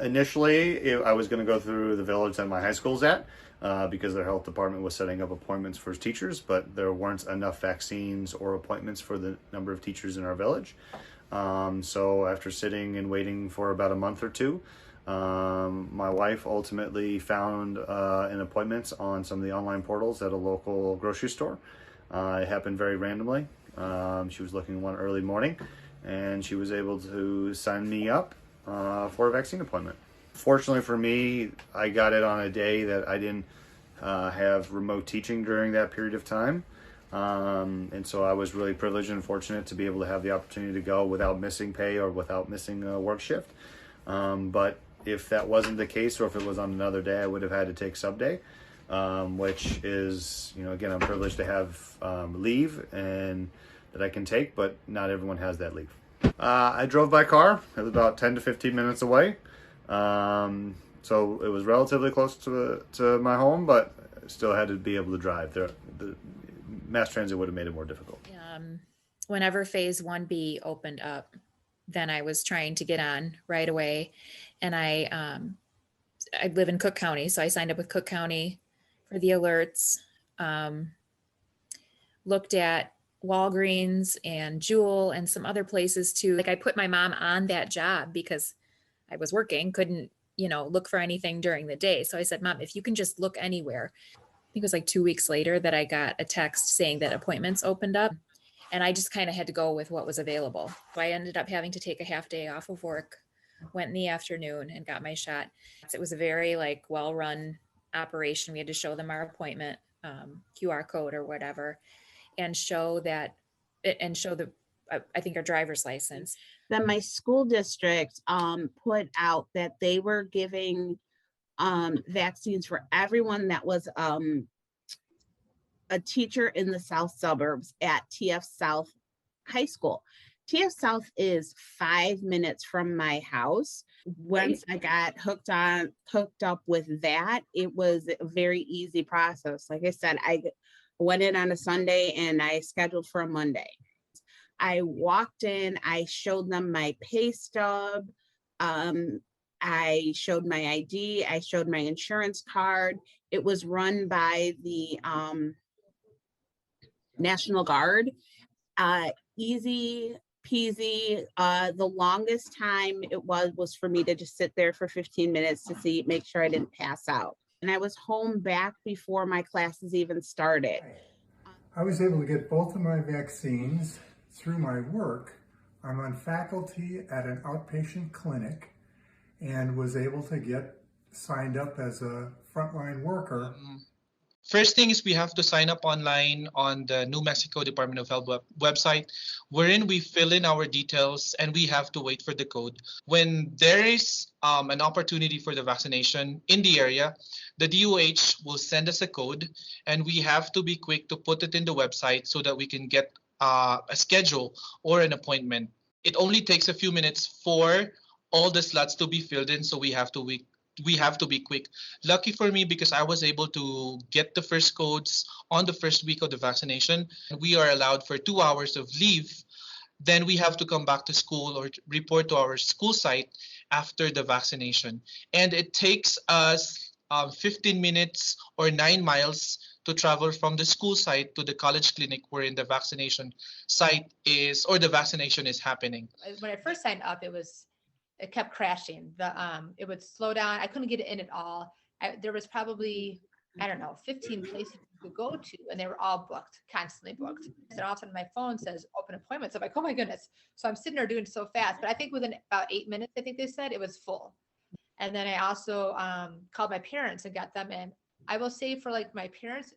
Initially, I was going to go through the village that my high school's at because their health department was setting up appointments for teachers, but there weren't enough vaccines or appointments for the number of teachers in our village. So after sitting and waiting for about a month or two, my wife ultimately found an appointment on some of the online portals at a local grocery store. It happened very randomly. She was looking one early morning, and she was able to sign me up for a vaccine appointment. Fortunately for me, I got it on a day that I didn't have remote teaching during that period of time. And so I was really privileged and fortunate to be able to have the opportunity to go without missing pay or without missing a work shift. But if that wasn't the case, or if it was on another day, I would have had to take sub day, which is, again, I'm privileged to have leave and that I can take, but not everyone has that leave. I drove by car. It was about 10 to 15 minutes away. So it was relatively close to my home, but still had to be able to drive. The mass transit would have made it more difficult. Whenever phase 1B opened up, then I was trying to get on right away. And I live in Cook County, so I signed up with Cook County for the alerts, looked at Walgreens and Jewel and some other places too. Like I put my mom on that job because I was working, couldn't, look for anything during the day. So I said, Mom, if you can just look anywhere. I think it was like 2 weeks later that I got a text saying that appointments opened up, and I just kind of had to go with what was available. So I ended up having to take a half day off of work, went in the afternoon and got my shot. It was a very well-run operation. We had to show them our appointment QR code or whatever, and show the, I think, our driver's license. Then my school district put out that they were giving vaccines for everyone that was a teacher in the south suburbs at TF South High School. TF South is 5 minutes from my house. Once I got hooked up with that, it was a very easy process. Like I said, I went in on a Sunday and I scheduled for a Monday. I walked in, I showed them my pay stub, I showed my ID, I showed my insurance card. It was run by the National Guard. Easy peasy. The longest time it was for me to just sit there for 15 minutes to make sure I didn't pass out. And I was home back before my classes even started. I was able to get both of my vaccines through my work. I'm on faculty at an outpatient clinic and was able to get signed up as a frontline worker. First thing is we have to sign up online on the New Mexico Department of Health website, wherein we fill in our details and we have to wait for the code. When there is an opportunity for the vaccination in the area, the DOH will send us a code and we have to be quick to put it in the website so that we can get a schedule or an appointment. It only takes a few minutes for all the slots to be filled in, so we have to be quick. Lucky for me, because I was able to get the first codes on the first week of the vaccination. We are allowed for 2 hours of leave. Then we have to come back to school or report to our school site after the vaccination. And it takes us 15 minutes or 9 miles to travel from the school site to the college clinic wherein the vaccination site is, or the vaccination is happening. When I first signed up, it kept crashing. It would slow down. I couldn't get it in at all. There was probably, 15 places you could go to, and they were all booked, constantly booked. And all of a sudden my phone says open appointments. I'm like, oh my goodness. So I'm sitting there doing it so fast, but I think within about 8 minutes, I think they said it was full. And then I also called my parents and got them in. I will say for my parents,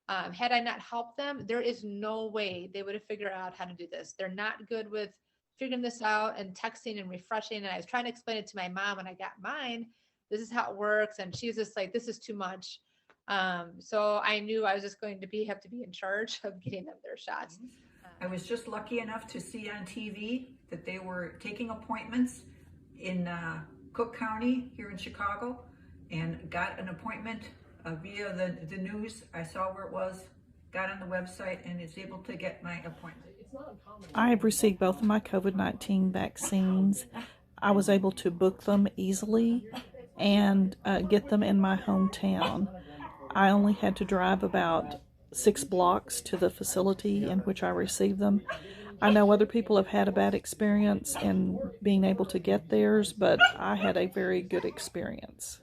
had I not helped them, there is no way they would have figured out how to do this. They're not good with figuring this out and texting and refreshing. And I was trying to explain it to my mom when I got mine. This is how it works. And she was just like, this is too much. So I knew I was just going to have to be in charge of getting them their shots. I was just lucky enough to see on TV that they were taking appointments in Cook County here in Chicago, and got an appointment via the news. I saw where it was, got on the website, and is able to get my appointment. I have received both of my COVID-19 vaccines. I was able to book them easily and get them in my hometown. I only had to drive about 6 blocks to the facility in which I received them. I know other people have had a bad experience in being able to get theirs, but I had a very good experience.